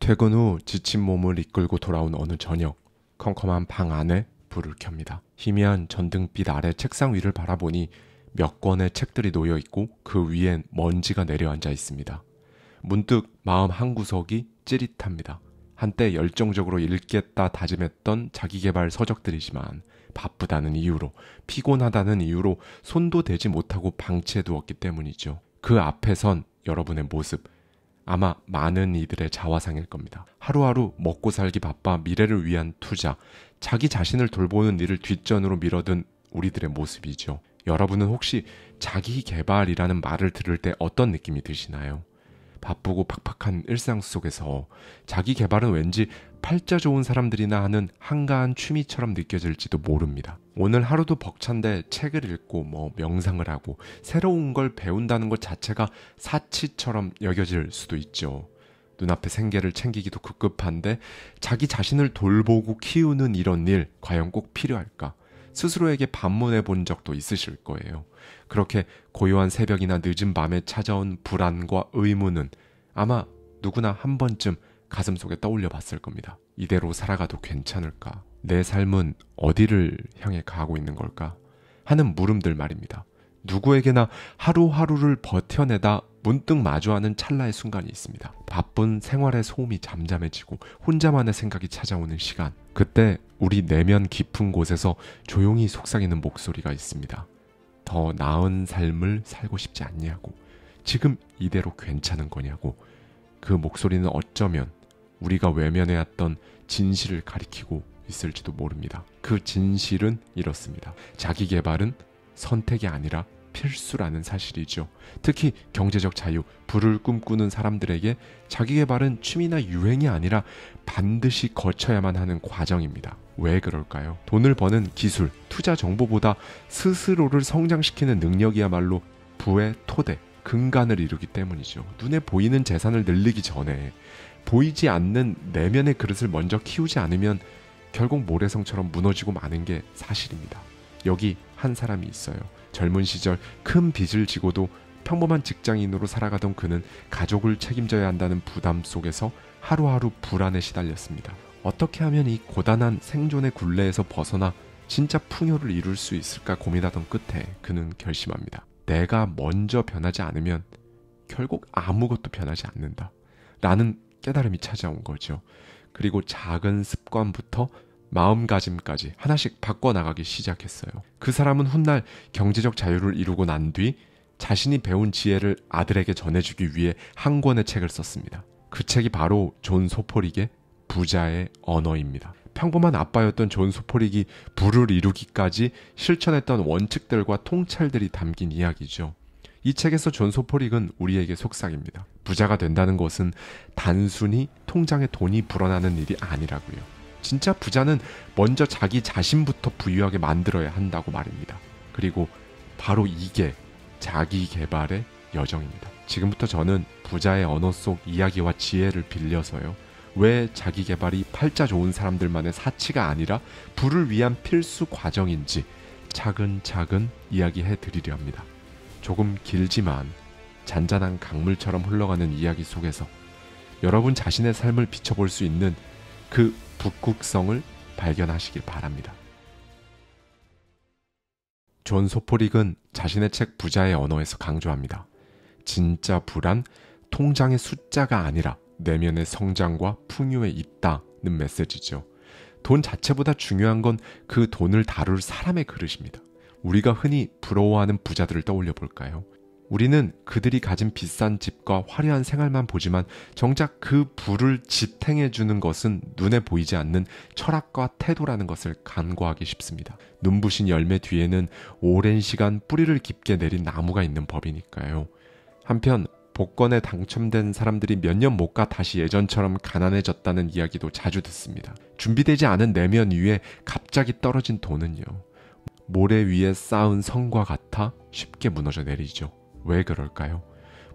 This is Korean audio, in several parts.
퇴근 후 지친 몸을 이끌고 돌아온 어느 저녁, 컴컴한 방 안에 불을 켭니다. 희미한 전등빛 아래 책상 위를 바라보니 몇 권의 책들이 놓여 있고 그 위엔 먼지가 내려앉아 있습니다. 문득 마음 한구석이 찌릿합니다. 한때 열정적으로 읽겠다 다짐했던 자기계발 서적들이지만 바쁘다는 이유로, 피곤하다는 이유로 손도 대지 못하고 방치해두었기 때문이죠. 그 앞에 선 여러분의 모습, 아마 많은 이들의 자화상일 겁니다. 하루하루 먹고 살기 바빠 미래를 위한 투자, 자기 자신을 돌보는 일을 뒷전으로 밀어둔 우리들의 모습이죠. 여러분은 혹시 자기 개발이라는 말을 들을 때 어떤 느낌이 드시나요? 바쁘고 팍팍한 일상 속에서 자기 개발은 왠지 팔자 좋은 사람들이나 하는 한가한 취미처럼 느껴질지도 모릅니다. 오늘 하루도 벅찬데 책을 읽고 명상을 하고 새로운 걸 배운다는 것 자체가 사치처럼 여겨질 수도 있죠. 눈앞의 생계를 챙기기도 급급한데 자기 자신을 돌보고 키우는 이런 일 과연 꼭 필요할까? 스스로에게 반문해 본 적도 있으실 거예요. 그렇게 고요한 새벽이나 늦은 밤에 찾아온 불안과 의문은 아마 누구나 한 번쯤 가슴속에 떠올려 봤을 겁니다. 이대로 살아가도 괜찮을까? 내 삶은 어디를 향해 가고 있는 걸까? 하는 물음들 말입니다. 누구에게나 하루하루를 버텨내다 문득 마주하는 찰나의 순간이 있습니다. 바쁜 생활의 소음이 잠잠해지고 혼자만의 생각이 찾아오는 시간. 그때 우리 내면 깊은 곳에서 조용히 속삭이는 목소리가 있습니다. 더 나은 삶을 살고 싶지 않냐고, 지금 이대로 괜찮은 거냐고. 그 목소리는 어쩌면 우리가 외면해왔던 진실을 가리키고 있을지도 모릅니다. 그 진실은 이렇습니다. 자기 개발은 선택이 아니라 필수라는 사실이죠. 특히 경제적 자유, 부를 꿈꾸는 사람들에게 자기 개발은 취미나 유행이 아니라 반드시 거쳐야만 하는 과정입니다. 왜 그럴까요? 돈을 버는 기술, 투자 정보보다 스스로를 성장시키는 능력이야말로 부의 토대, 근간을 이루기 때문이죠. 눈에 보이는 재산을 늘리기 전에 보이지 않는 내면의 그릇을 먼저 키우지 않으면 결국 모래성처럼 무너지고 마는 게 사실입니다. 여기 한 사람이 있어요. 젊은 시절 큰 빚을 지고도 평범한 직장인으로 살아가던 그는 가족을 책임져야 한다는 부담 속에서 하루하루 불안에 시달렸습니다. 어떻게 하면 이 고단한 생존의 굴레에서 벗어나 진짜 풍요를 이룰 수 있을까 고민하던 끝에 그는 결심합니다. 내가 먼저 변하지 않으면 결국 아무것도 변하지 않는다 라는 깨달음이 찾아온 거죠. 그리고 작은 습관부터 마음가짐까지 하나씩 바꿔나가기 시작했어요. 그 사람은 훗날 경제적 자유를 이루고 난 뒤 자신이 배운 지혜를 아들에게 전해주기 위해 한 권의 책을 썼습니다. 그 책이 바로 존 소포릭의 부자의 언어입니다. 평범한 아빠였던 존 소포릭이 부를 이루기까지 실천했던 원칙들과 통찰들이 담긴 이야기죠. 이 책에서 존 소포릭은 우리에게 속삭입니다. 부자가 된다는 것은 단순히 통장에 돈이 불어나는 일이 아니라고요. 진짜 부자는 먼저 자기 자신부터 부유하게 만들어야 한다고 말입니다. 그리고 바로 이게 자기 개발의 여정입니다. 지금부터 저는 부자의 언어 속 이야기와 지혜를 빌려서요. 왜 자기 개발이 팔자 좋은 사람들만의 사치가 아니라 부를 위한 필수 과정인지 차근차근 이야기해 드리려 합니다. 조금 길지만 잔잔한 강물처럼 흘러가는 이야기 속에서 여러분 자신의 삶을 비춰볼 수 있는 그 북극성을 발견하시길 바랍니다. 존 소포릭은 자신의 책 부자의 언어에서 강조합니다. 진짜 부란 통장의 숫자가 아니라 내면의 성장과 풍요에 있다는 메시지죠. 돈 자체보다 중요한 건 그 돈을 다룰 사람의 그릇입니다. 우리가 흔히 부러워하는 부자들을 떠올려 볼까요? 우리는 그들이 가진 비싼 집과 화려한 생활만 보지만 정작 그 부를 지탱해주는 것은 눈에 보이지 않는 철학과 태도라는 것을 간과하기 쉽습니다. 눈부신 열매 뒤에는 오랜 시간 뿌리를 깊게 내린 나무가 있는 법이니까요. 한편 복권에 당첨된 사람들이 몇 년 못 가 다시 예전처럼 가난해졌다는 이야기도 자주 듣습니다. 준비되지 않은 내면 위에 갑자기 떨어진 돈은요, 모래 위에 쌓은 성과 같아 쉽게 무너져 내리죠. 왜 그럴까요?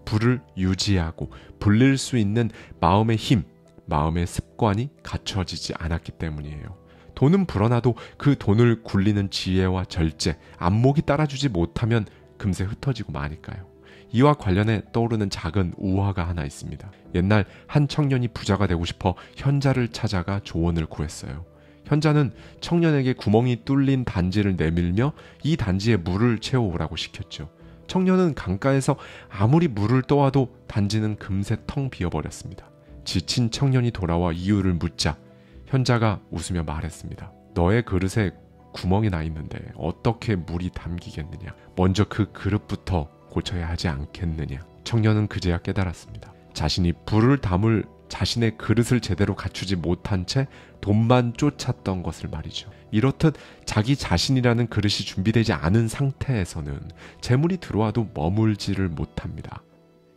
부를 유지하고 불릴 수 있는 마음의 힘, 마음의 습관이 갖춰지지 않았기 때문이에요. 돈은 불어나도 그 돈을 굴리는 지혜와 절제, 안목이 따라주지 못하면 금세 흩어지고 마니까요. 이와 관련해 떠오르는 작은 우화가 하나 있습니다. 옛날 한 청년이 부자가 되고 싶어 현자를 찾아가 조언을 구했어요. 현자는 청년에게 구멍이 뚫린 단지를 내밀며 이 단지에 물을 채워오라고 시켰죠. 청년은 강가에서 아무리 물을 떠와도 단지는 금세 텅 비어버렸습니다. 지친 청년이 돌아와 이유를 묻자 현자가 웃으며 말했습니다. 너의 그릇에 구멍이 나 있는데 어떻게 물이 담기겠느냐. 먼저 그 그릇부터 고쳐야 하지 않겠느냐. 청년은 그제야 깨달았습니다. 자신이 불을 담을 자신의 그릇을 제대로 갖추지 못한 채 돈만 쫓았던 것을 말이죠. 이렇듯 자기 자신이라는 그릇이 준비되지 않은 상태에서는 재물이 들어와도 머물지를 못합니다.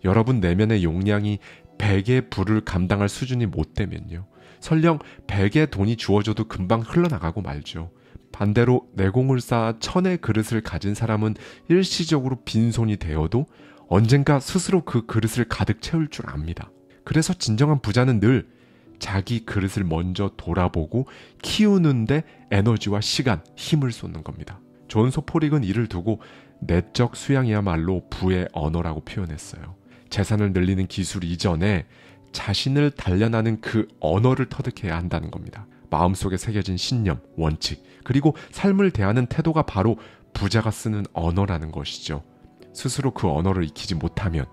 여러분 내면의 용량이 100의 불을 감당할 수준이 못 되면요. 설령 100의 돈이 주어져도 금방 흘러나가고 말죠. 반대로 내공을 쌓아 1000의 그릇을 가진 사람은 일시적으로 빈손이 되어도 언젠가 스스로 그 그릇을 가득 채울 줄 압니다. 그래서 진정한 부자는 늘 자기 그릇을 먼저 돌아보고 키우는데 에너지와 시간, 힘을 쏟는 겁니다. 존 소포릭은 이를 두고 내적 수양이야말로 부의 언어라고 표현했어요. 재산을 늘리는 기술 이전에 자신을 단련하는 그 언어를 터득해야 한다는 겁니다. 마음속에 새겨진 신념, 원칙, 그리고 삶을 대하는 태도가 바로 부자가 쓰는 언어라는 것이죠. 스스로 그 언어를 익히지 못하면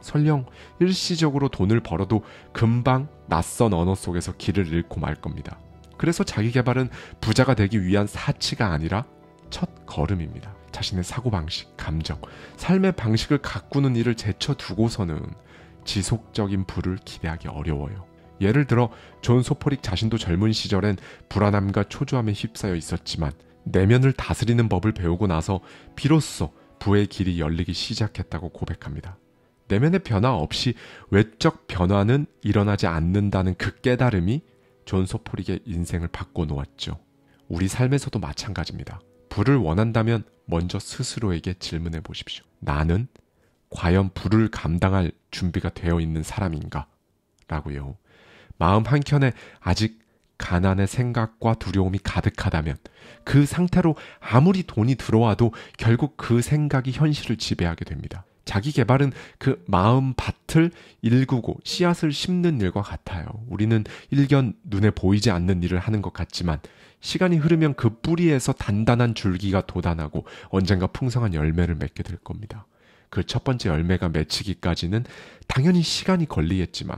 설령 일시적으로 돈을 벌어도 금방 낯선 언어 속에서 길을 잃고 말 겁니다. 그래서 자기계발은 부자가 되기 위한 사치가 아니라 첫 걸음입니다. 자신의 사고방식, 감정, 삶의 방식을 가꾸는 일을 제쳐두고서는 지속적인 부를 기대하기 어려워요. 예를 들어 존 소포릭 자신도 젊은 시절엔 불안함과 초조함에 휩싸여 있었지만 내면을 다스리는 법을 배우고 나서 비로소 부의 길이 열리기 시작했다고 고백합니다. 내면의 변화 없이 외적 변화는 일어나지 않는다는 그 깨달음이 존 소포릭의 인생을 바꿔놓았죠. 우리 삶에서도 마찬가지입니다. 부를 원한다면 먼저 스스로에게 질문해 보십시오. 나는 과연 부를 감당할 준비가 되어 있는 사람인가? 라고요. 마음 한켠에 아직 가난의 생각과 두려움이 가득하다면 그 상태로 아무리 돈이 들어와도 결국 그 생각이 현실을 지배하게 됩니다. 자기 개발은 그 마음 밭을 일구고 씨앗을 심는 일과 같아요. 우리는 일견 눈에 보이지 않는 일을 하는 것 같지만 시간이 흐르면 그 뿌리에서 단단한 줄기가 돋아나고 언젠가 풍성한 열매를 맺게 될 겁니다. 그 첫 번째 열매가 맺히기까지는 당연히 시간이 걸리겠지만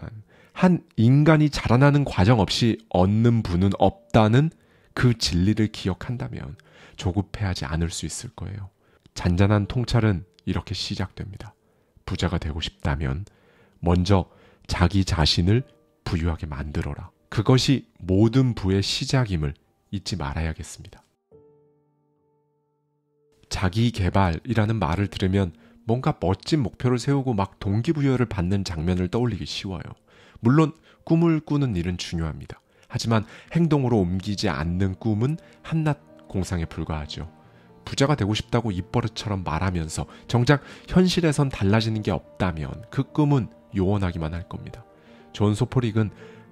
한 인간이 자라나는 과정 없이 얻는 부는 없다는 그 진리를 기억한다면 조급해하지 않을 수 있을 거예요. 잔잔한 통찰은 이렇게 시작됩니다. 부자가 되고 싶다면 먼저 자기 자신을 부유하게 만들어라. 그것이 모든 부의 시작임을 잊지 말아야겠습니다. 자기 개발이라는 말을 들으면 뭔가 멋진 목표를 세우고 막 동기부여를 받는 장면을 떠올리기 쉬워요. 물론 꿈을 꾸는 일은 중요합니다. 하지만 행동으로 옮기지 않는 꿈은 한낱 공상에 불과하죠. 부자가 되고 싶다고 입버릇처럼 말하면서 정작 현실에선 달라지는 게 없다면 그 꿈은 요원하기만 할 겁니다. 존 소포릭은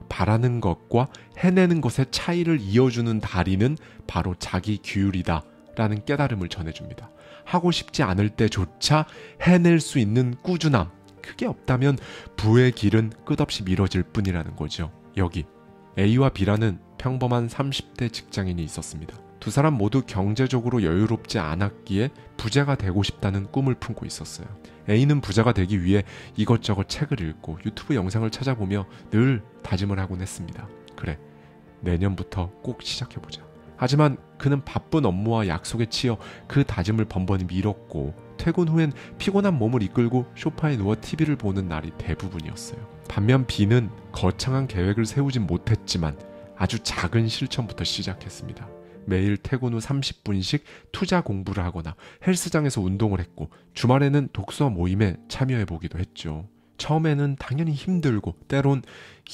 바라는 것과 해내는 것의 차이를 이어주는 다리는 바로 자기 규율이다 라는 깨달음을 전해줍니다. 하고 싶지 않을 때조차 해낼 수 있는 꾸준함, 그게 없다면 부의 길은 끝없이 미뤄질 뿐이라는 거죠. 여기 A와 B라는 평범한 30대 직장인이 있었습니다. 두 사람 모두 경제적으로 여유롭지 않았기에 부자가 되고 싶다는 꿈을 품고 있었어요. A는 부자가 되기 위해 이것저것 책을 읽고 유튜브 영상을 찾아보며 늘 다짐을 하곤 했습니다. 그래, 내년부터 꼭 시작해보자. 하지만 그는 바쁜 업무와 약속에 치여 그 다짐을 번번이 미뤘고 퇴근 후엔 피곤한 몸을 이끌고 소파에 누워 TV를 보는 날이 대부분이었어요. 반면 B는 거창한 계획을 세우진 못했지만 아주 작은 실천부터 시작했습니다. 매일 퇴근 후 30분씩 투자 공부를 하거나 헬스장에서 운동을 했고 주말에는 독서 모임에 참여해보기도 했죠. 처음에는 당연히 힘들고 때론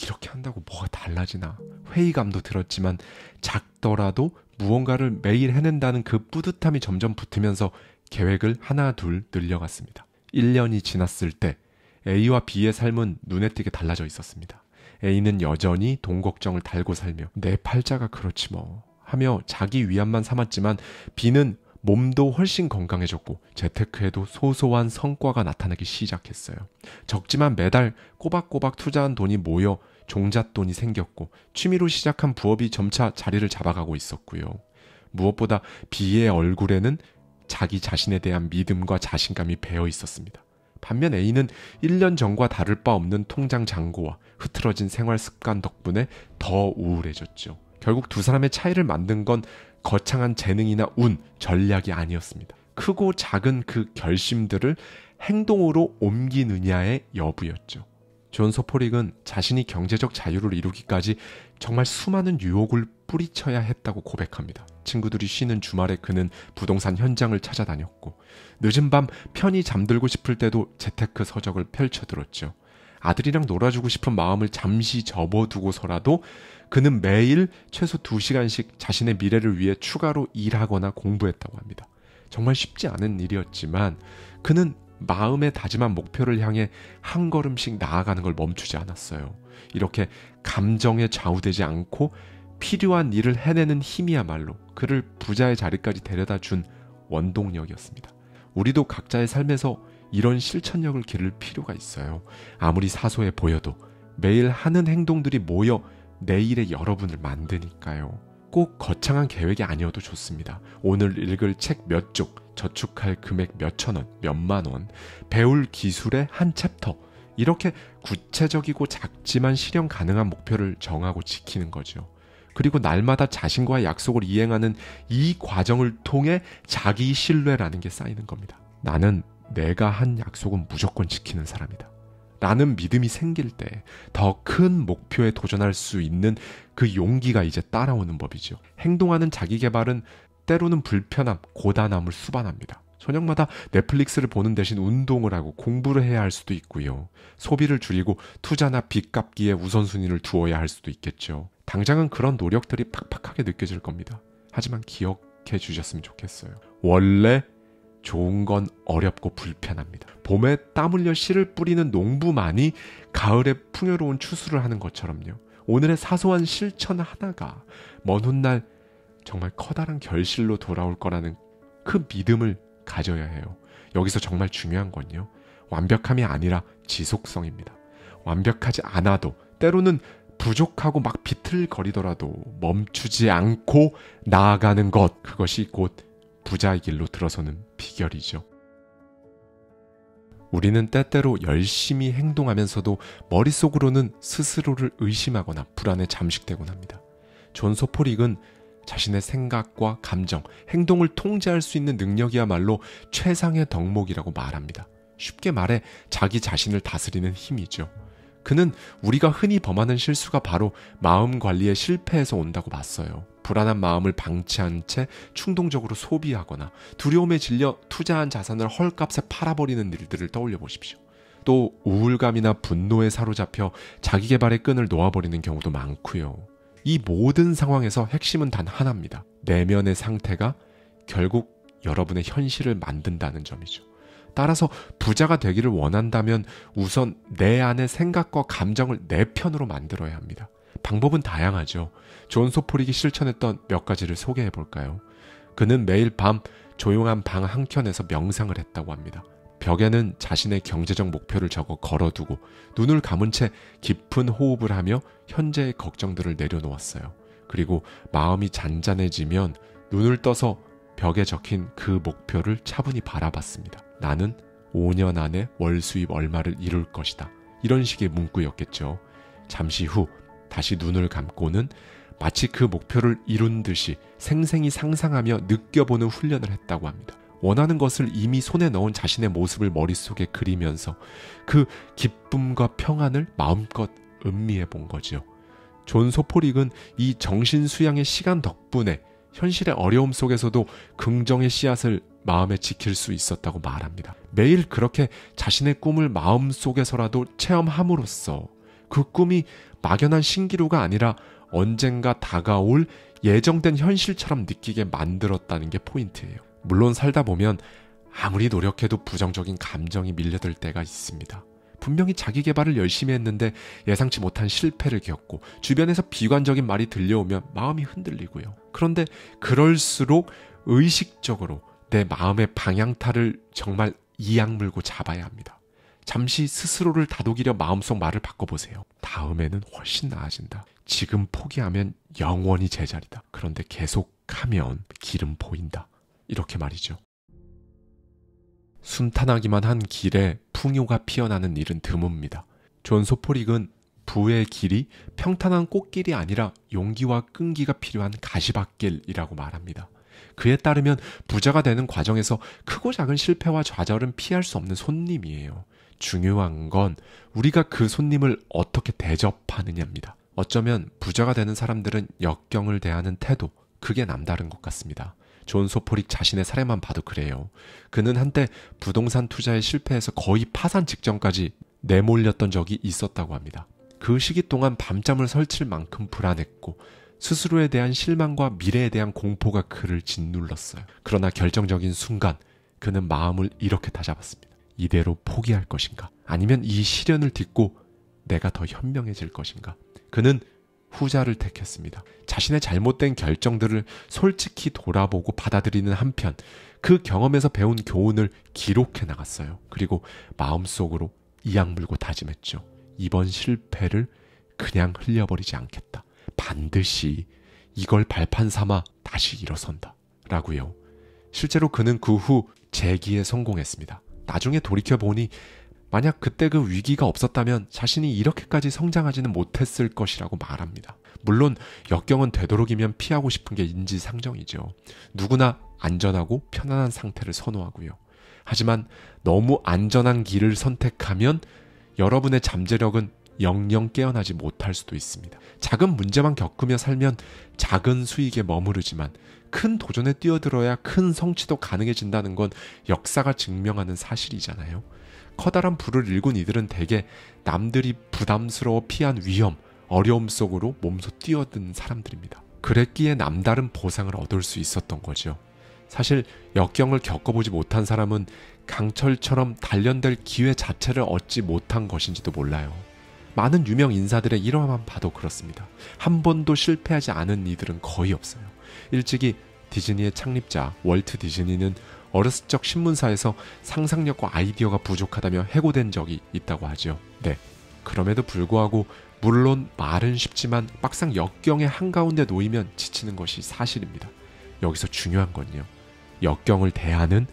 이렇게 한다고 뭐가 달라지나 회의감도 들었지만 작더라도 무언가를 매일 해낸다는 그 뿌듯함이 점점 붙으면서 계획을 하나 둘 늘려갔습니다. 1년이 지났을 때 A와 B의 삶은 눈에 띄게 달라져 있었습니다. A는 여전히 돈 걱정을 달고 살며 내 팔자가 그렇지 뭐 하며 자기 위안만 삼았지만 B는 몸도 훨씬 건강해졌고 재테크에도 소소한 성과가 나타나기 시작했어요. 적지만 매달 꼬박꼬박 투자한 돈이 모여 종잣돈이 생겼고 취미로 시작한 부업이 점차 자리를 잡아가고 있었고요. 무엇보다 B의 얼굴에는 자기 자신에 대한 믿음과 자신감이 배어 있었습니다. 반면 A는 1년 전과 다를 바 없는 통장 잔고와 흐트러진 생활 습관 덕분에 더 우울해졌죠. 결국 두 사람의 차이를 만든 건 거창한 재능이나 운, 전략이 아니었습니다. 크고 작은 그 결심들을 행동으로 옮기느냐의 여부였죠. 존 소포릭은 자신이 경제적 자유를 이루기까지 정말 수많은 유혹을 뿌리쳐야 했다고 고백합니다. 친구들이 쉬는 주말에 그는 부동산 현장을 찾아다녔고 늦은 밤 편히 잠들고 싶을 때도 재테크 서적을 펼쳐들었죠. 아들이랑 놀아주고 싶은 마음을 잠시 접어두고서라도 그는 매일 최소 2시간씩 자신의 미래를 위해 추가로 일하거나 공부했다고 합니다. 정말 쉽지 않은 일이었지만 그는 마음에 다짐한 목표를 향해 한 걸음씩 나아가는 걸 멈추지 않았어요. 이렇게 감정에 좌우되지 않고 필요한 일을 해내는 힘이야말로 그를 부자의 자리까지 데려다 준 원동력이었습니다. 우리도 각자의 삶에서 이런 실천력을 기를 필요가 있어요. 아무리 사소해 보여도 매일 하는 행동들이 모여 내일의 여러분을 만드니까요. 꼭 거창한 계획이 아니어도 좋습니다. 오늘 읽을 책 몇 쪽, 저축할 금액 몇천 원, 몇만 원, 배울 기술의 한 챕터, 이렇게 구체적이고 작지만 실현 가능한 목표를 정하고 지키는 거죠. 그리고 날마다 자신과의 약속을 이행하는 이 과정을 통해 자기 신뢰라는 게 쌓이는 겁니다. 나는 내가 한 약속은 무조건 지키는 사람이다. 라는 믿음이 생길 때 더 큰 목표에 도전할 수 있는 그 용기가 이제 따라오는 법이죠. 행동하는 자기 개발은 때로는 불편함, 고단함을 수반합니다. 저녁마다 넷플릭스를 보는 대신 운동을 하고 공부를 해야 할 수도 있고요. 소비를 줄이고 투자나 빚 갚기에 우선순위를 두어야 할 수도 있겠죠. 당장은 그런 노력들이 팍팍하게 느껴질 겁니다. 하지만 기억해 주셨으면 좋겠어요. 원래 좋은 건 어렵고 불편합니다. 봄에 땀 흘려 씨를 뿌리는 농부만이 가을에 풍요로운 추수를 하는 것처럼요. 오늘의 사소한 실천 하나가 먼 훗날 정말 커다란 결실로 돌아올 거라는 그 믿음을 가져야 해요. 여기서 정말 중요한 건요. 완벽함이 아니라 지속성입니다. 완벽하지 않아도 때로는 부족하고 막 비틀거리더라도 멈추지 않고 나아가는 것, 그것이 곧 부자의 길로 들어서는 비결이죠. 우리는 때때로 열심히 행동하면서도 머릿속으로는 스스로를 의심하거나 불안에 잠식되곤 합니다. 존 소포릭은 자신의 생각과 감정, 행동을 통제할 수 있는 능력이야말로 최상의 덕목이라고 말합니다. 쉽게 말해 자기 자신을 다스리는 힘이죠. 그는 우리가 흔히 범하는 실수가 바로 마음 관리의 실패에서 온다고 봤어요. 불안한 마음을 방치한 채 충동적으로 소비하거나 두려움에 질려 투자한 자산을 헐값에 팔아버리는 일들을 떠올려 보십시오. 또 우울감이나 분노에 사로잡혀 자기 개발의 끈을 놓아버리는 경우도 많고요. 이 모든 상황에서 핵심은 단 하나입니다. 내면의 상태가 결국 여러분의 현실을 만든다는 점이죠. 따라서 부자가 되기를 원한다면 우선 내 안의 생각과 감정을 내 편으로 만들어야 합니다. 방법은 다양하죠. 존 소포릭이 실천했던 몇 가지를 소개해 볼까요? 그는 매일 밤 조용한 방 한켠에서 명상을 했다고 합니다. 벽에는 자신의 경제적 목표를 적어 걸어두고 눈을 감은 채 깊은 호흡을 하며 현재의 걱정들을 내려놓았어요. 그리고 마음이 잔잔해지면 눈을 떠서 벽에 적힌 그 목표를 차분히 바라봤습니다. 나는 5년 안에 월 수입 얼마를 이룰 것이다. 이런 식의 문구였겠죠. 잠시 후 다시 눈을 감고는 마치 그 목표를 이룬 듯이 생생히 상상하며 느껴보는 훈련을 했다고 합니다. 원하는 것을 이미 손에 넣은 자신의 모습을 머릿속에 그리면서 그 기쁨과 평안을 마음껏 음미해 본 거죠. 존 소포릭은 이 정신수양의 시간 덕분에 현실의 어려움 속에서도 긍정의 씨앗을 마음에 지킬 수 있었다고 말합니다. 매일 그렇게 자신의 꿈을 마음속에서라도 체험함으로써 그 꿈이 막연한 신기루가 아니라 언젠가 다가올 예정된 현실처럼 느끼게 만들었다는 게 포인트예요. 물론 살다 보면 아무리 노력해도 부정적인 감정이 밀려들 때가 있습니다. 분명히 자기 개발을 열심히 했는데 예상치 못한 실패를 겪고 주변에서 비관적인 말이 들려오면 마음이 흔들리고요. 그런데 그럴수록 의식적으로 내 마음의 방향타를 정말 이악 물고 잡아야 합니다. 잠시 스스로를 다독이려 마음속 말을 바꿔보세요. 다음에는 훨씬 나아진다. 지금 포기하면 영원히 제자리다. 그런데 계속하면 길은 보인다. 이렇게 말이죠. 순탄하기만 한 길에 풍요가 피어나는 일은 드뭅니다. 존 소포릭은 부의 길이 평탄한 꽃길이 아니라 용기와 끈기가 필요한 가시밭길이라고 말합니다. 그에 따르면 부자가 되는 과정에서 크고 작은 실패와 좌절은 피할 수 없는 손님이에요. 중요한 건 우리가 그 손님을 어떻게 대접하느냐입니다. 어쩌면 부자가 되는 사람들은 역경을 대하는 태도, 그게 남다른 것 같습니다. 존 소포릭 자신의 사례만 봐도 그래요. 그는 한때 부동산 투자에 실패해서 거의 파산 직전까지 내몰렸던 적이 있었다고 합니다. 그 시기 동안 밤잠을 설칠 만큼 불안했고 스스로에 대한 실망과 미래에 대한 공포가 그를 짓눌렀어요. 그러나 결정적인 순간 그는 마음을 이렇게 다잡았습니다. 이대로 포기할 것인가? 아니면 이 시련을 딛고 내가 더 현명해질 것인가? 그는 후자를 택했습니다. 자신의 잘못된 결정들을 솔직히 돌아보고 받아들이는 한편 그 경험에서 배운 교훈을 기록해 나갔어요. 그리고 마음속으로 이악 물고 다짐했죠. 이번 실패를 그냥 흘려버리지 않겠다. 반드시 이걸 발판 삼아 다시 일어선다. 라고요. 실제로 그는 그 후 재기에 성공했습니다. 나중에 돌이켜보니 만약 그때 그 위기가 없었다면 자신이 이렇게까지 성장하지는 못했을 것이라고 말합니다. 물론 역경은 되도록이면 피하고 싶은 게 인지상정이죠. 누구나 안전하고 편안한 상태를 선호하고요. 하지만 너무 안전한 길을 선택하면 여러분의 잠재력은 영영 깨어나지 못할 수도 있습니다. 작은 문제만 겪으며 살면 작은 수익에 머무르지만 큰 도전에 뛰어들어야 큰 성취도 가능해진다는 건 역사가 증명하는 사실이잖아요. 커다란 부를 일군 이들은 대개 남들이 부담스러워 피한 위험, 어려움 속으로 몸소 뛰어든 사람들입니다. 그랬기에 남다른 보상을 얻을 수 있었던 거죠. 사실 역경을 겪어보지 못한 사람은 강철처럼 단련될 기회 자체를 얻지 못한 것인지도 몰라요. 많은 유명 인사들의 일화만 봐도 그렇습니다. 한 번도 실패하지 않은 이들은 거의 없어요. 일찍이 디즈니의 창립자 월트 디즈니는 어렸을 적 신문사에서 상상력과 아이디어가 부족하다며 해고된 적이 있다고 하죠. 네, 그럼에도 불구하고 물론 말은 쉽지만 막상 역경의 한가운데 놓이면 지치는 것이 사실입니다. 여기서 중요한 건요, 역경을 대하는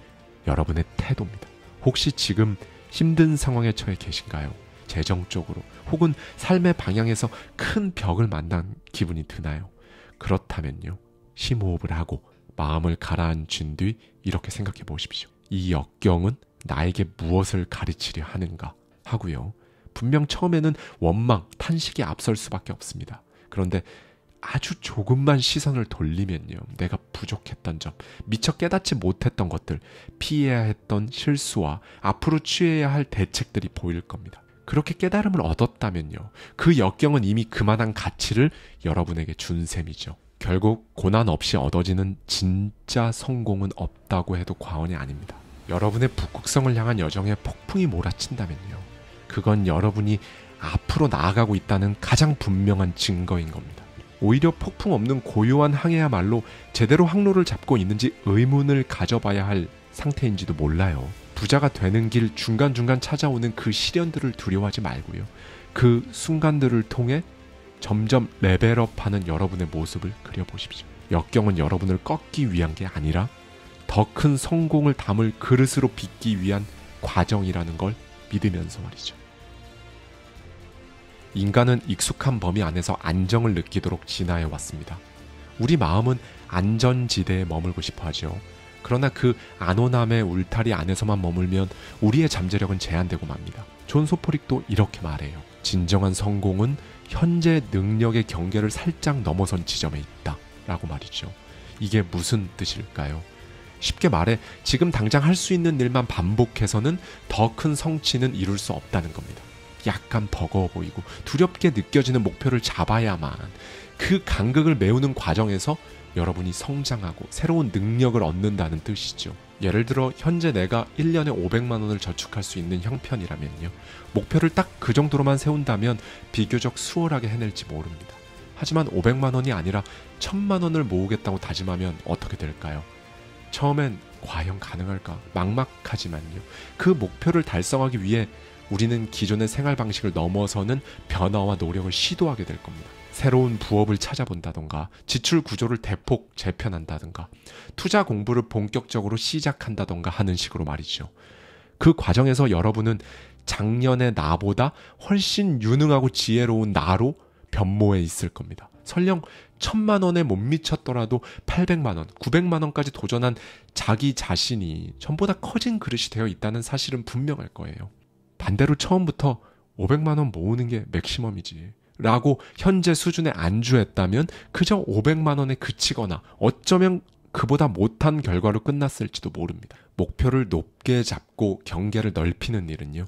여러분의 태도입니다. 혹시 지금 힘든 상황에 처해 계신가요? 재정적으로 혹은 삶의 방향에서 큰 벽을 만난 기분이 드나요? 그렇다면요, 심호흡을 하고 마음을 가라앉힌 뒤 이렇게 생각해 보십시오. 이 역경은 나에게 무엇을 가르치려 하는가 하고요. 분명 처음에는 원망, 탄식이 앞설 수밖에 없습니다. 그런데 아주 조금만 시선을 돌리면요, 내가 부족했던 점, 미처 깨닫지 못했던 것들, 피해야 했던 실수와 앞으로 취해야 할 대책들이 보일 겁니다. 그렇게 깨달음을 얻었다면요, 그 역경은 이미 그만한 가치를 여러분에게 준 셈이죠. 결국 고난 없이 얻어지는 진짜 성공은 없다고 해도 과언이 아닙니다. 여러분의 북극성을 향한 여정에 폭풍이 몰아친다면요, 그건 여러분이 앞으로 나아가고 있다는 가장 분명한 증거인 겁니다. 오히려 폭풍 없는 고요한 항해야말로 제대로 항로를 잡고 있는지 의문을 가져봐야 할 상태인지도 몰라요. 부자가 되는 길 중간중간 찾아오는 그 시련들을 두려워하지 말고요, 그 순간들을 통해 점점 레벨업하는 여러분의 모습을 그려보십시오. 역경은 여러분을 꺾기 위한 게 아니라 더 큰 성공을 담을 그릇으로 빚기 위한 과정이라는 걸 믿으면서 말이죠. 인간은 익숙한 범위 안에서 안정을 느끼도록 진화해 왔습니다. 우리 마음은 안전지대에 머물고 싶어 하죠. 그러나 그 안온함의 울타리 안에서만 머물면 우리의 잠재력은 제한되고 맙니다. 존 소포릭도 이렇게 말해요. 진정한 성공은 현재 능력의 경계를 살짝 넘어선 지점에 있다 라고 말이죠. 이게 무슨 뜻일까요? 쉽게 말해 지금 당장 할 수 있는 일만 반복해서는 더 큰 성취는 이룰 수 없다는 겁니다. 약간 버거워 보이고 두렵게 느껴지는 목표를 잡아야만 그 간극을 메우는 과정에서 여러분이 성장하고 새로운 능력을 얻는다는 뜻이죠. 예를 들어 현재 내가 1년에 500만 원을 저축할 수 있는 형편이라면요, 목표를 딱 그 정도로만 세운다면 비교적 수월하게 해낼지 모릅니다. 하지만 500만 원이 아니라 1000만 원을 모으겠다고 다짐하면 어떻게 될까요? 처음엔 과연 가능할까? 막막하지만요. 그 목표를 달성하기 위해 우리는 기존의 생활 방식을 넘어서는 변화와 노력을 시도하게 될 겁니다. 새로운 부업을 찾아본다던가, 지출 구조를 대폭 재편한다던가, 투자 공부를 본격적으로 시작한다던가 하는 식으로 말이죠. 그 과정에서 여러분은 작년의 나보다 훨씬 유능하고 지혜로운 나로 변모해 있을 겁니다. 설령 1,000만 원에 못 미쳤더라도 800만 원, 900만 원까지 도전한 자기 자신이 전보다 커진 그릇이 되어 있다는 사실은 분명할 거예요. 반대로 처음부터 500만 원 모으는 게 맥시멈이지 라고 현재 수준에 안주했다면 그저 500만 원에 그치거나 어쩌면 그보다 못한 결과로 끝났을지도 모릅니다. 목표를 높게 잡고 경계를 넓히는 일은요,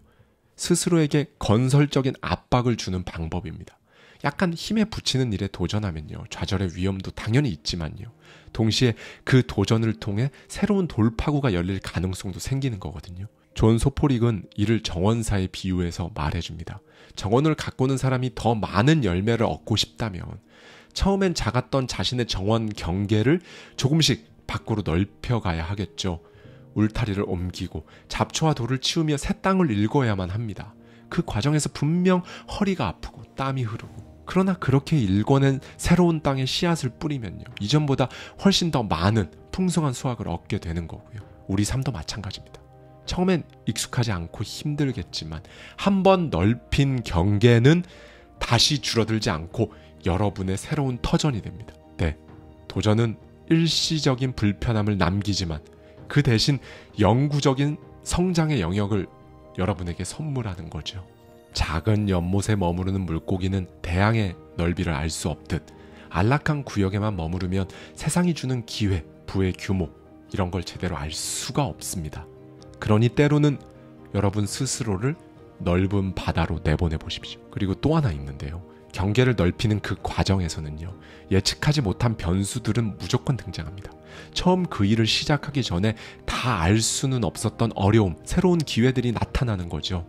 스스로에게 건설적인 압박을 주는 방법입니다. 약간 힘에 부치는 일에 도전하면요, 좌절의 위험도 당연히 있지만요, 동시에 그 도전을 통해 새로운 돌파구가 열릴 가능성도 생기는 거거든요. 존 소포릭은 이를 정원사에 비유해서 말해줍니다. 정원을 가꾸는 사람이 더 많은 열매를 얻고 싶다면 처음엔 작았던 자신의 정원 경계를 조금씩 밖으로 넓혀가야 하겠죠. 울타리를 옮기고 잡초와 돌을 치우며 새 땅을 일궈야만 합니다. 그 과정에서 분명 허리가 아프고 땀이 흐르고, 그러나 그렇게 일궈낸 새로운 땅에 씨앗을 뿌리면요, 이전보다 훨씬 더 많은 풍성한 수확을 얻게 되는 거고요. 우리 삶도 마찬가지입니다. 처음엔 익숙하지 않고 힘들겠지만 한번 넓힌 경계는 다시 줄어들지 않고 여러분의 새로운 터전이 됩니다. 네, 도전은 일시적인 불편함을 남기지만 그 대신 영구적인 성장의 영역을 여러분에게 선물하는 거죠. 작은 연못에 머무르는 물고기는 대양의 넓이를 알 수 없듯 안락한 구역에만 머무르면 세상이 주는 기회, 부의 규모, 이런 걸 제대로 알 수가 없습니다. 그러니 때로는 여러분 스스로를 넓은 바다로 내보내 보십시오. 그리고 또 하나 있는데요, 경계를 넓히는 그 과정에서는요, 예측하지 못한 변수들은 무조건 등장합니다. 처음 그 일을 시작하기 전에 다 알 수는 없었던 어려움, 새로운 기회들이 나타나는 거죠.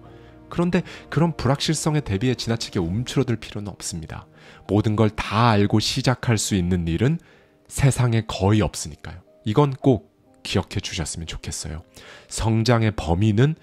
그런데 그런 불확실성에 대비해 지나치게 움츠러들 필요는 없습니다. 모든 걸 다 알고 시작할 수 있는 일은 세상에 거의 없으니까요. 이건 꼭 기억해 주셨으면 좋겠어요. 성장의 범위는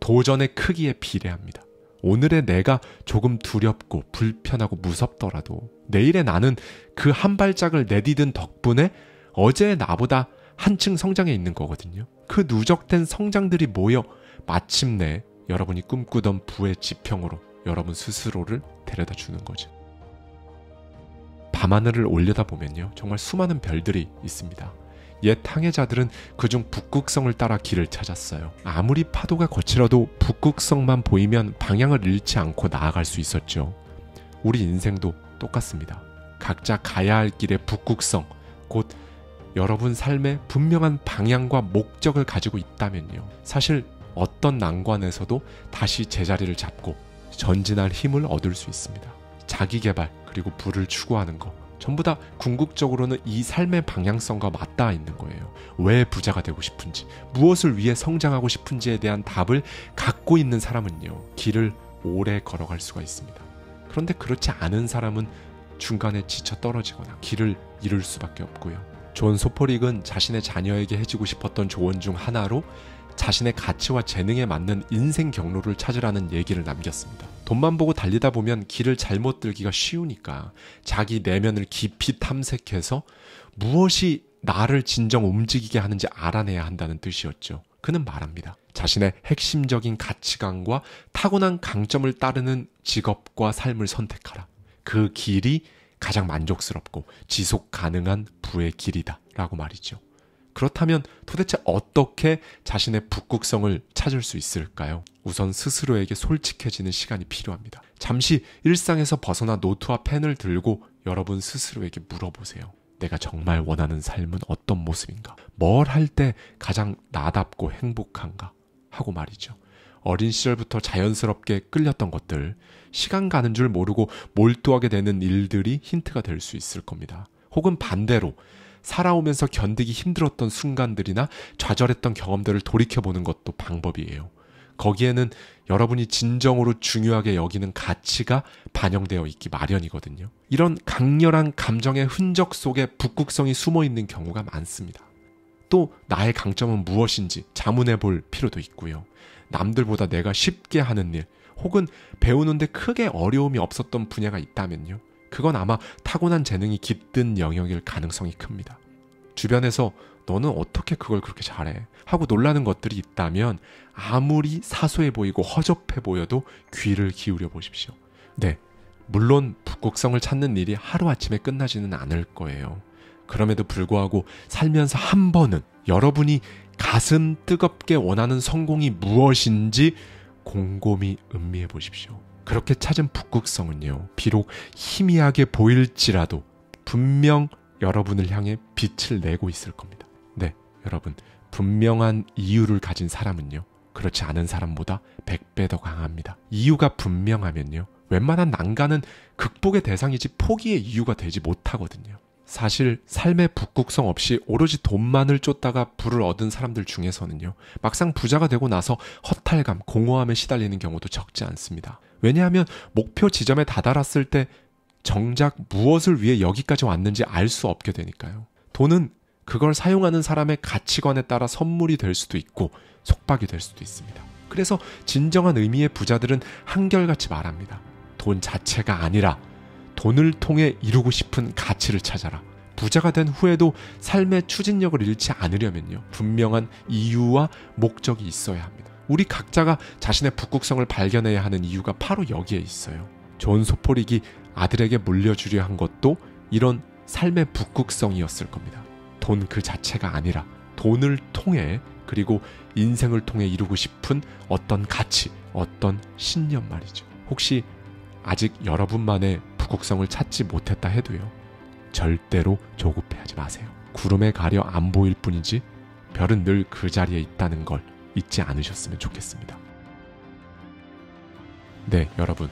도전의 크기에 비례합니다. 오늘의 내가 조금 두렵고 불편하고 무섭더라도 내일의 나는 그 한 발짝을 내디딘 덕분에 어제의 나보다 한층 성장해 있는 거거든요. 그 누적된 성장들이 모여 마침내 여러분이 꿈꾸던 부의 지평으로 여러분 스스로를 데려다 주는 거죠. 밤하늘을 올려다보면요, 정말 수많은 별들이 있습니다. 옛 항해자들은 그중 북극성을 따라 길을 찾았어요. 아무리 파도가 거칠어도 북극성만 보이면 방향을 잃지 않고 나아갈 수 있었죠. 우리 인생도 똑같습니다. 각자 가야 할 길의 북극성, 곧 여러분 삶의 분명한 방향과 목적을 가지고 있다면요, 사실 어떤 난관에서도 다시 제자리를 잡고 전진할 힘을 얻을 수 있습니다. 자기개발 그리고 부를 추구하는 것, 전부 다 궁극적으로는 이 삶의 방향성과 맞닿아 있는 거예요. 왜 부자가 되고 싶은지, 무엇을 위해 성장하고 싶은지에 대한 답을 갖고 있는 사람은요, 길을 오래 걸어갈 수가 있습니다. 그런데 그렇지 않은 사람은 중간에 지쳐 떨어지거나 길을 잃을 수밖에 없고요. 존 소포릭은 자신의 자녀에게 해주고 싶었던 조언 중 하나로 자신의 가치와 재능에 맞는 인생 경로를 찾으라는 얘기를 남겼습니다. 돈만 보고 달리다 보면 길을 잘못 들기가 쉬우니까 자기 내면을 깊이 탐색해서 무엇이 나를 진정 움직이게 하는지 알아내야 한다는 뜻이었죠. 그는 말합니다. 자신의 핵심적인 가치관과 타고난 강점을 따르는 직업과 삶을 선택하라. 그 길이 가장 만족스럽고 지속 가능한 부의 길이다 라고 말이죠. 그렇다면 도대체 어떻게 자신의 북극성을 찾을 수 있을까요? 우선 스스로에게 솔직해지는 시간이 필요합니다. 잠시 일상에서 벗어나 노트와 펜을 들고 여러분 스스로에게 물어보세요. 내가 정말 원하는 삶은 어떤 모습인가? 뭘 할 때 가장 나답고 행복한가? 하고 말이죠. 어린 시절부터 자연스럽게 끌렸던 것들, 시간 가는 줄 모르고 몰두하게 되는 일들이 힌트가 될 수 있을 겁니다. 혹은 반대로 살아오면서 견디기 힘들었던 순간들이나 좌절했던 경험들을 돌이켜보는 것도 방법이에요. 거기에는 여러분이 진정으로 중요하게 여기는 가치가 반영되어 있기 마련이거든요. 이런 강렬한 감정의 흔적 속에 북극성이 숨어있는 경우가 많습니다. 또 나의 강점은 무엇인지 자문해 볼 필요도 있고요. 남들보다 내가 쉽게 하는 일 혹은 배우는데 크게 어려움이 없었던 분야가 있다면요. 그건 아마 타고난 재능이 깃든 영역일 가능성이 큽니다. 주변에서 너는 어떻게 그걸 그렇게 잘해? 하고 놀라는 것들이 있다면 아무리 사소해 보이고 허접해 보여도 귀를 기울여 보십시오. 네, 물론 북극성을 찾는 일이 하루아침에 끝나지는 않을 거예요. 그럼에도 불구하고 살면서 한 번은 여러분이 가슴 뜨겁게 원하는 성공이 무엇인지 곰곰이 음미해 보십시오. 그렇게 찾은 북극성은요, 비록 희미하게 보일지라도 분명 여러분을 향해 빛을 내고 있을 겁니다. 네, 여러분, 분명한 이유를 가진 사람은요, 그렇지 않은 사람보다 100배 더 강합니다. 이유가 분명하면요, 웬만한 난간은 극복의 대상이지 포기의 이유가 되지 못하거든요. 사실 삶의 북극성 없이 오로지 돈만을 쫓다가 부를 얻은 사람들 중에서는요, 막상 부자가 되고 나서 허탈감, 공허함에 시달리는 경우도 적지 않습니다. 왜냐하면 목표 지점에 다다랐을 때 정작 무엇을 위해 여기까지 왔는지 알 수 없게 되니까요. 돈은 그걸 사용하는 사람의 가치관에 따라 선물이 될 수도 있고 속박이 될 수도 있습니다. 그래서 진정한 의미의 부자들은 한결같이 말합니다. 돈 자체가 아니라 돈을 통해 이루고 싶은 가치를 찾아라. 부자가 된 후에도 삶의 추진력을 잃지 않으려면요, 분명한 이유와 목적이 있어야 합니다. 우리 각자가 자신의 북극성을 발견해야 하는 이유가 바로 여기에 있어요. 존 소포릭이 아들에게 물려주려 한 것도 이런 삶의 북극성이었을 겁니다. 돈 그 자체가 아니라 돈을 통해, 그리고 인생을 통해 이루고 싶은 어떤 가치, 어떤 신념 말이죠. 혹시 아직 여러분만의 북극성을 찾지 못했다 해도요, 절대로 조급해하지 마세요. 구름에 가려 안 보일 뿐이지 별은 늘 그 자리에 있다는 걸 잊지 않으셨으면 좋겠습니다. 네, 여러분,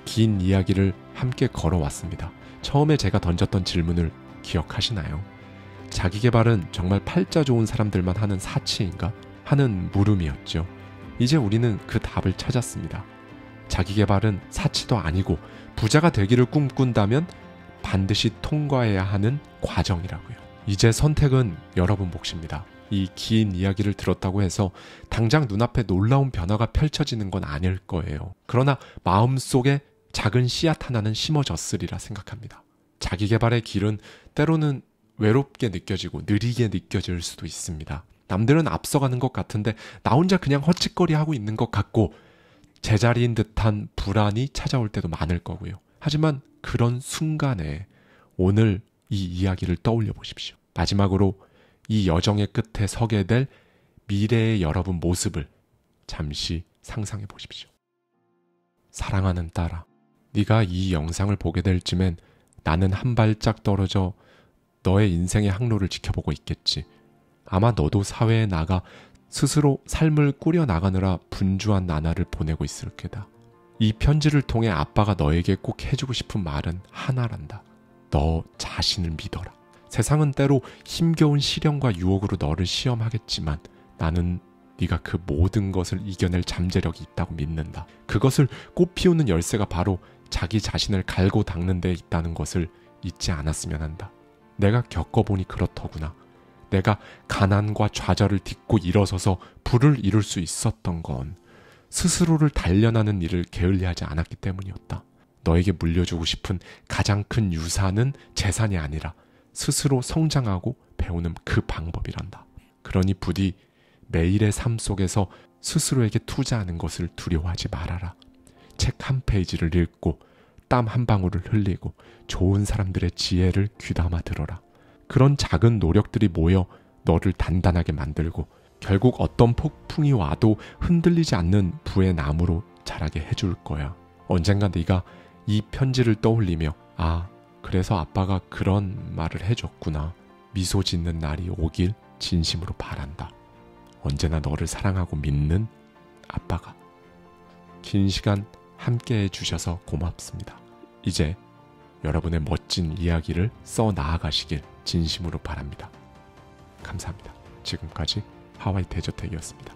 긴 이야기를 함께 걸어왔습니다. 처음에 제가 던졌던 질문을 기억하시나요? 자기계발은 정말 팔자 좋은 사람들만 하는 사치인가? 하는 물음이었죠. 이제 우리는 그 답을 찾았습니다. 자기계발은 사치도 아니고 부자가 되기를 꿈꾼다면 반드시 통과해야 하는 과정이라고요. 이제 선택은 여러분 몫입니다. 이 긴 이야기를 들었다고 해서 당장 눈앞에 놀라운 변화가 펼쳐지는 건 아닐 거예요. 그러나 마음속에 작은 씨앗 하나는 심어졌으리라 생각합니다. 자기계발의 길은 때로는 외롭게 느껴지고 느리게 느껴질 수도 있습니다. 남들은 앞서가는 것 같은데 나 혼자 그냥 헛짓거리하고 있는 것 같고 제자리인 듯한 불안이 찾아올 때도 많을 거고요. 하지만 그런 순간에 오늘 이 이야기를 떠올려 보십시오. 마지막으로 이 여정의 끝에 서게 될 미래의 여러분 모습을 잠시 상상해 보십시오. 사랑하는 딸아, 네가 이 영상을 보게 될 쯤엔 나는 한 발짝 떨어져 너의 인생의 항로를 지켜보고 있겠지. 아마 너도 사회에 나가 스스로 삶을 꾸려나가느라 분주한 나날을 보내고 있을 게다. 이 편지를 통해 아빠가 너에게 꼭 해주고 싶은 말은 하나란다. 너 자신을 믿어라. 세상은 때로 힘겨운 시련과 유혹으로 너를 시험하겠지만 나는 네가 그 모든 것을 이겨낼 잠재력이 있다고 믿는다. 그것을 꽃피우는 열쇠가 바로 자기 자신을 갈고 닦는 데 있다는 것을 잊지 않았으면 한다. 내가 겪어보니 그렇더구나. 내가 가난과 좌절을 딛고 일어서서 부를 이룰 수 있었던 건 스스로를 단련하는 일을 게을리하지 않았기 때문이었다. 너에게 물려주고 싶은 가장 큰 유산은 재산이 아니라 스스로 성장하고 배우는 그 방법이란다. 그러니 부디 매일의 삶 속에서 스스로에게 투자하는 것을 두려워하지 말아라. 책 한 페이지를 읽고 땀 한 방울을 흘리고 좋은 사람들의 지혜를 귀담아 들어라. 그런 작은 노력들이 모여 너를 단단하게 만들고 결국 어떤 폭풍이 와도 흔들리지 않는 부의 나무로 자라게 해줄 거야. 언젠가 네가 이 편지를 떠올리며 아, 그래서 아빠가 그런 말을 해줬구나. 미소 짓는 날이 오길 진심으로 바란다. 언제나 너를 사랑하고 믿는 아빠가. 긴 시간 함께 해주셔서 고맙습니다. 이제 여러분의 멋진 이야기를 써 나아가시길 진심으로 바랍니다. 감사합니다. 지금까지 하와이 대저택이었습니다.